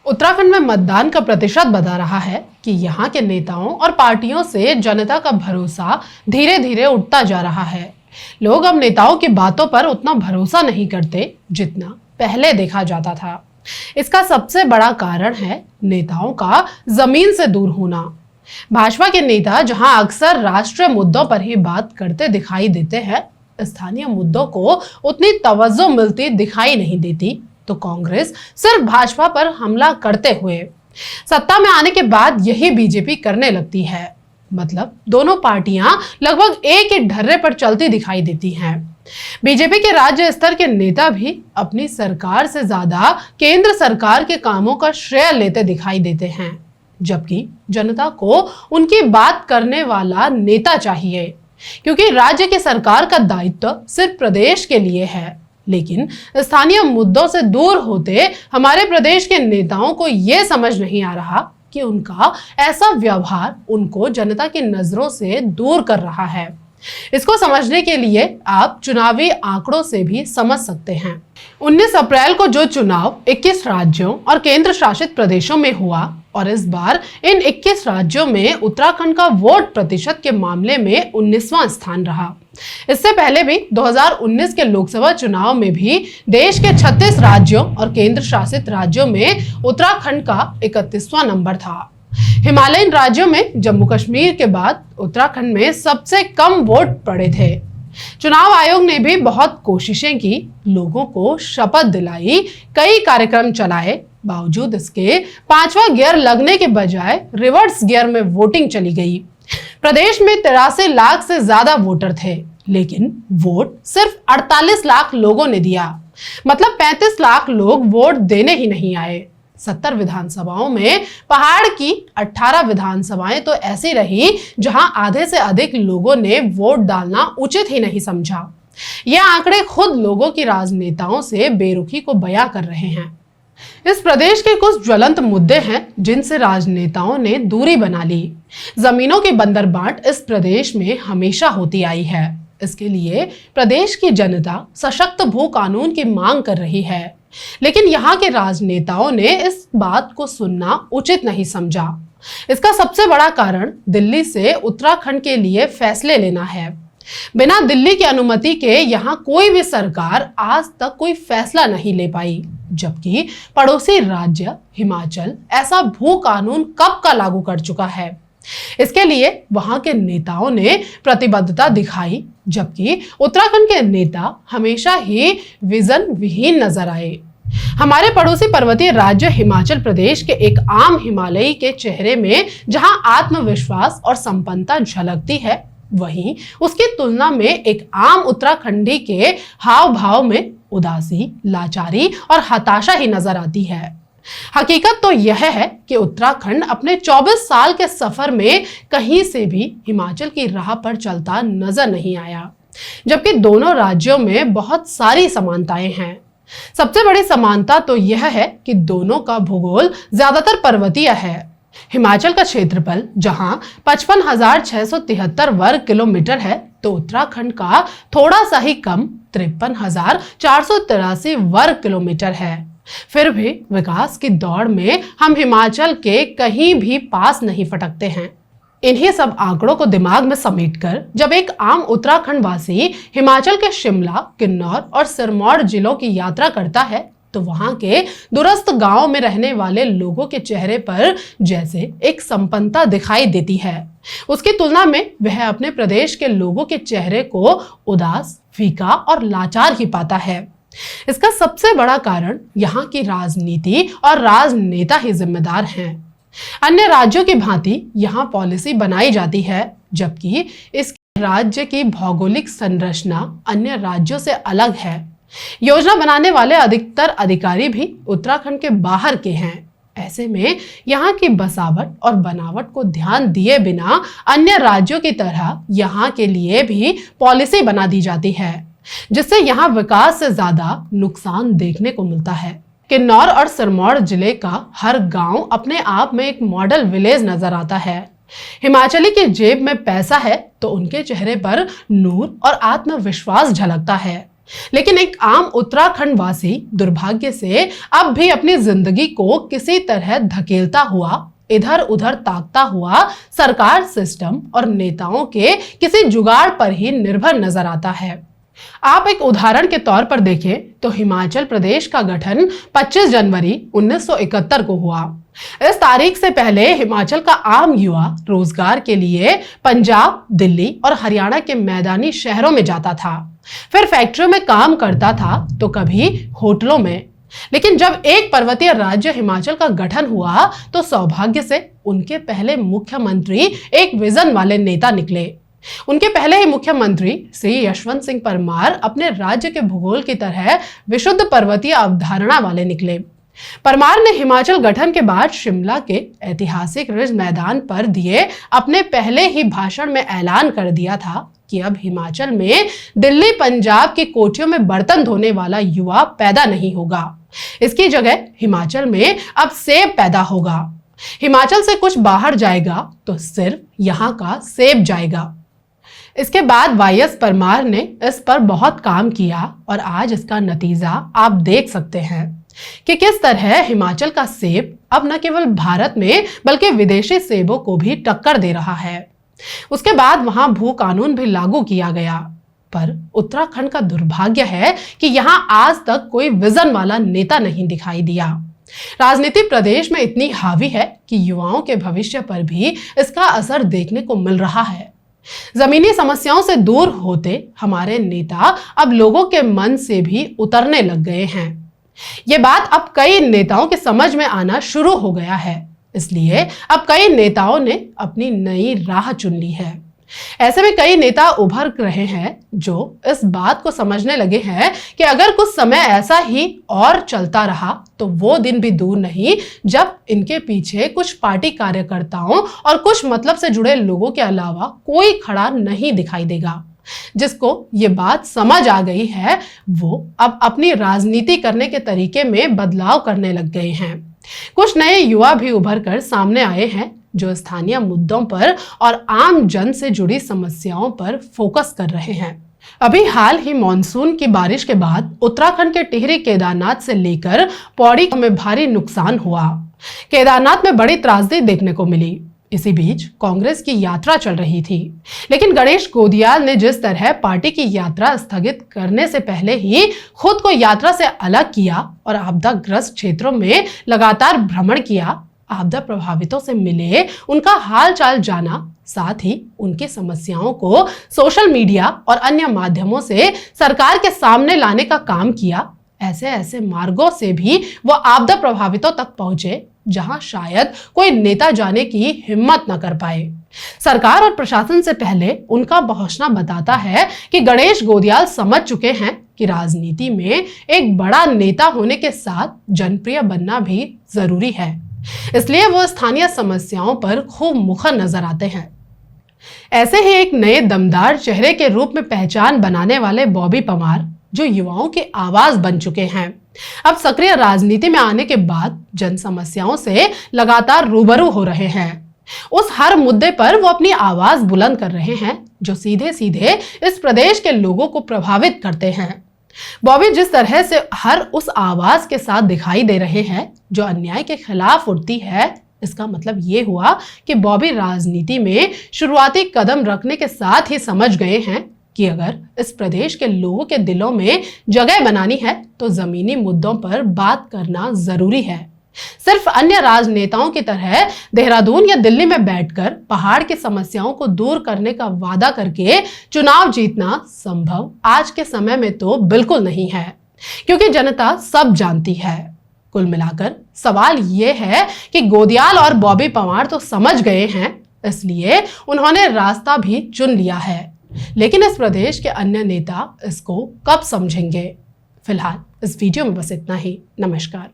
उत्तराखंड में मतदान का प्रतिशत बता रहा है कि यहाँ के नेताओं और पार्टियों से जनता का भरोसा धीरे धीरे उठता जा रहा है। लोग अब नेताओं की बातों पर उतना भरोसा नहीं करते जितना पहले देखा जाता था। इसका सबसे बड़ा कारण है नेताओं का जमीन से दूर होना। भाजपा के नेता जहां अक्सर राष्ट्रीय मुद्दों पर ही बात करते दिखाई देते हैं, स्थानीय मुद्दों को उतनी तवज्जो मिलती दिखाई नहीं देती, तो कांग्रेस सिर्फ भाजपा पर हमला करते हुए सत्ता में आने के बाद यही बीजेपी करने लगती है। मतलब दोनों पार्टियां लगभग एक ही ढर्रे पर चलती दिखाई देती हैं। बीजेपी के राज्य स्तर के नेता भी अपनी सरकार से ज्यादा केंद्र सरकार के कामों का श्रेय लेते दिखाई देते हैं, जबकि जनता को उनकी बात करने वाला नेता चाहिए, क्योंकि राज्य की सरकार का दायित्व सिर्फ प्रदेश के लिए है। लेकिन स्थानीय मुद्दों से दूर होते हमारे प्रदेश के नेताओं को यह समझ नहीं आ रहा कि उनका ऐसा व्यवहार उनको जनता की नजरों से दूर कर रहा है। इसको समझने के लिए आप चुनावी आंकड़ों से भी समझ सकते हैं। 19 अप्रैल को जो चुनाव 21 राज्यों और केंद्र शासित प्रदेशों में हुआ, और इस बार इन 21 राज्यों में उत्तराखंड का वोट प्रतिशत के मामले में 19वां स्थान रहा। इससे पहले भी 2019 के लोकसभा चुनाव में भी देश के 36 राज्यों और केंद्र शासित राज्यों में उत्तराखंड का 31वां नंबर था। हिमालयन राज्यों में जम्मू कश्मीर के बाद उत्तराखंड में सबसे कम वोट पड़े थे। चुनाव आयोग ने भी बहुत कोशिशें की, लोगों को शपथ दिलाई, कई कार्यक्रम चलाए, बावजूद इसके 5वां गियर लगने के बजाय रिवर्स गियर में वोटिंग चली गई। प्रदेश में 83 लाख से ज्यादा वोटर थे, लेकिन वोट सिर्फ 48 लाख लोगों ने दिया। मतलब 35 लाख लोग वोट देने ही नहीं आए। 70 विधानसभाओं में पहाड़ की 18 विधानसभाएं तो ऐसी रही जहां आधे से अधिक लोगों ने वोट डालना उचित ही नहीं समझा। ये आंकड़े खुद लोगों की राजनेताओं से बेरुखी को बयां कर रहे हैं। इस प्रदेश के कुछ ज्वलंत मुद्दे हैं जिनसे राजनेताओं ने दूरी बना ली। जमीनों की बंदरबांट इस प्रदेश में हमेशा होती आई है। इसके लिए प्रदेश की जनता सशक्त भू कानून की मांग कर रही है, लेकिन यहाँ के राजनेताओं ने इस बात को सुनना उचित नहीं समझा। इसका सबसे बड़ा कारण दिल्ली से उत्तराखंड के लिए फैसले लेना है। बिना दिल्ली की अनुमति के यहाँ कोई भी सरकार आज तक कोई फैसला नहीं ले पाई, जबकि पड़ोसी राज्य हिमाचल ऐसा भू कानून कब का लागू कर चुका है। इसके लिए वहां के नेताओं ने प्रतिबद्धता दिखाई, जबकि उत्तराखंड के नेता हमेशा ही विजन विहीन नजर आए। हमारे पड़ोसी पर्वतीय राज्य हिमाचल प्रदेश के एक आम हिमालयी के चेहरे में जहां आत्मविश्वास और संपन्नता झलकती है, वहीं उसकी तुलना में एक आम उत्तराखंडी के हाव भाव में उदासी, लाचारी और हताशा ही नजर आती है। हकीकत तो यह है कि उत्तराखंड अपने 24 साल के सफर में कहीं से भी हिमाचल की राह पर चलता नजर नहीं आया, जबकि दोनों राज्यों में बहुत सारी समानताएं हैं। सबसे बड़ी समानता तो यह है कि दोनों का भूगोल ज्यादातर पर्वतीय है। हिमाचल का क्षेत्रफल जहां 55,673 वर्ग किलोमीटर है, तो उत्तराखंड का थोड़ा सा ही कम 53,483 वर्ग किलोमीटर है। फिर भी विकास की दौड़ में हम हिमाचल के कहीं भी पास नहीं फटकते हैं। इन्हीं सब आंकड़ों को दिमाग में समेटकर जब एक आम उत्तराखंड वासी हिमाचल के शिमला, किन्नौर और सिरमौर जिलों की यात्रा करता है, तो वहां के दूरस्थ गांव में रहने वाले लोगों के चेहरे पर जैसे एक संपन्नता दिखाई देती है। उसकी तुलना में वह अपने प्रदेश के लोगों के चेहरे को उदास, फीका और लाचार ही पाता है। इसका सबसे बड़ा कारण यहाँ की राजनीति और राजनेता ही जिम्मेदार हैं। अन्य राज्यों की भांति यहाँ पॉलिसी बनाई जाती है, जबकि इस राज्य की भौगोलिक संरचना अन्य राज्यों से अलग है। योजना बनाने वाले अधिकतर अधिकारी भी उत्तराखंड के बाहर के हैं। ऐसे में यहाँ की बसावट और बनावट को ध्यान दिए बिना अन्य राज्यों की तरह यहाँ के लिए भी पॉलिसी बना दी जाती है, जिससे यहाँ विकास से ज्यादा नुकसान देखने को मिलता है। किन्नौर और सिरमौर जिले का हर गांव अपने आप में एक मॉडल विलेज नजर आता है। हिमाचली की जेब में पैसा है तो उनके चेहरे पर नूर और आत्मविश्वास झलकता है, लेकिन एक आम उत्तराखंड वासी दुर्भाग्य से अब भी अपनी जिंदगी को किसी तरह धकेलता हुआ, इधर उधर ताकता हुआ सरकार, सिस्टम और नेताओं के किसी जुगाड़ पर ही निर्भर नजर आता है। आप एक उदाहरण के तौर पर देखें तो हिमाचल प्रदेश का गठन 25 जनवरी 1971 को हुआ। इस तारीख से पहले हिमाचल का आम युवा रोजगार के लिए पंजाब, दिल्ली और हरियाणा के मैदानी शहरों में जाता था, फिर फैक्ट्रियों में काम करता था तो कभी होटलों में। लेकिन जब एक पर्वतीय राज्य हिमाचल का गठन हुआ तो सौभाग्य से उनके पहले मुख्यमंत्री एक विजन वाले नेता निकले। उनके पहले ही मुख्यमंत्री श्री यशवंत सिंह परमार अपने राज्य के भूगोल की तरह विशुद्ध पर्वतीय अवधारणा वाले निकले। परमार ने हिमाचल गठन के बाद शिमला के ऐतिहासिक रिज मैदान पर दिए अपने पहले ही भाषण में ऐलान कर दिया था कि अब हिमाचल में दिल्ली, पंजाब की कोठियों में बर्तन धोने वाला युवा पैदा नहीं होगा। इसकी जगह हिमाचल में अब सेब पैदा होगा। हिमाचल से कुछ बाहर जाएगा तो सिर्फ यहाँ का सेब जाएगा। इसके बाद वाईएस परमार ने इस पर बहुत काम किया और आज इसका नतीजा आप देख सकते हैं कि किस तरह हिमाचल का सेब अब न केवल भारत में बल्कि विदेशी सेबों को भी टक्कर दे रहा है। उसके बाद वहां भू कानून भी लागू किया गया, पर उत्तराखंड का दुर्भाग्य है कि यहां आज तक कोई विजन वाला नेता नहीं दिखाई दिया। राजनीति प्रदेश में इतनी हावी है कि युवाओं के भविष्य पर भी इसका असर देखने को मिल रहा है। जमीनी समस्याओं से दूर होते हमारे नेता अब लोगों के मन से भी उतरने लग गए हैं। ये बात अब कई नेताओं के समझ में आना शुरू हो गया है, इसलिए अब कई नेताओं ने अपनी नई राह चुन ली है। ऐसे में कई नेता उभर रहे हैं जो इस बात को समझने लगे हैं कि अगर कुछ समय ऐसा ही और चलता रहा तो वो दिन भी दूर नहीं जब इनके पीछे कुछ पार्टी कार्यकर्ताओं और कुछ मतलब से जुड़े लोगों के अलावा कोई खड़ा नहीं दिखाई देगा। जिसको ये बात समझ आ गई है वो अब अपनी राजनीति करने के तरीके में बदलाव करने लग गए हैं। कुछ नए युवा भी उभर कर सामने आए हैं जो स्थानीय मुद्दों पर और आम जन से जुड़ी समस्याओं पर फोकस कर रहे हैं। अभी हाल ही मॉनसून की बारिश के बाद उत्तराखंड के टिहरी, केदारनाथ से लेकर पौड़ी में भारी नुकसान हुआ। केदारनाथ में बड़ी त्रासदी देखने को मिली। इसी बीच कांग्रेस की यात्रा चल रही थी, लेकिन गणेश गोदियाल ने जिस तरह पार्टी की यात्रा स्थगित करने से पहले ही खुद को यात्रा से अलग किया और आपदाग्रस्त क्षेत्रों में लगातार भ्रमण किया, आपदा प्रभावितों से मिले, उनका हाल चाल जाना, साथ ही उनकी समस्याओं को सोशल मीडिया और अन्य माध्यमों से सरकार के सामने लाने का काम किया, ऐसे मार्गों से भी वो आपदा प्रभावितों तक पहुंचे जहां शायद कोई नेता जाने की हिम्मत न कर पाए। सरकार और प्रशासन से पहले उनका पहुंचना बताता है कि गणेश गोदियाल समझ चुके हैं कि राजनीति में एक बड़ा नेता होने के साथ जनप्रिय बनना भी जरूरी है, इसलिए वो स्थानीय समस्याओं पर खूब मुखर नजर आते हैं। ऐसे ही एक नए दमदार चेहरे के रूप में पहचान बनाने वाले बॉबी परमार, जो युवाओं की आवाज बन चुके हैं, अब सक्रिय राजनीति में आने के बाद जन समस्याओं से लगातार रूबरू हो रहे हैं। उस हर मुद्दे पर वो अपनी आवाज बुलंद कर रहे हैं जो सीधे सीधे इस प्रदेश के लोगों को प्रभावित करते हैं। बॉबी जिस तरह से हर उस आवाज के साथ दिखाई दे रहे हैं जो अन्याय के खिलाफ उठती है, इसका मतलब ये हुआ कि बॉबी राजनीति में शुरुआती कदम रखने के साथ ही समझ गए हैं कि अगर इस प्रदेश के लोगों के दिलों में जगह बनानी है तो जमीनी मुद्दों पर बात करना जरूरी है। सिर्फ अन्य राजनेताओं की तरह देहरादून या दिल्ली में बैठकर पहाड़ की समस्याओं को दूर करने का वादा करके चुनाव जीतना संभव आज के समय में तो बिल्कुल नहीं है, क्योंकि जनता सब जानती है। कुल मिलाकर सवाल यह है कि गोदियाल और बॉबी परमार तो समझ गए हैं, इसलिए उन्होंने रास्ता भी चुन लिया है, लेकिन इस प्रदेश के अन्य नेता इसको कब समझेंगे। फिलहाल इस वीडियो में बस इतना ही। नमस्कार।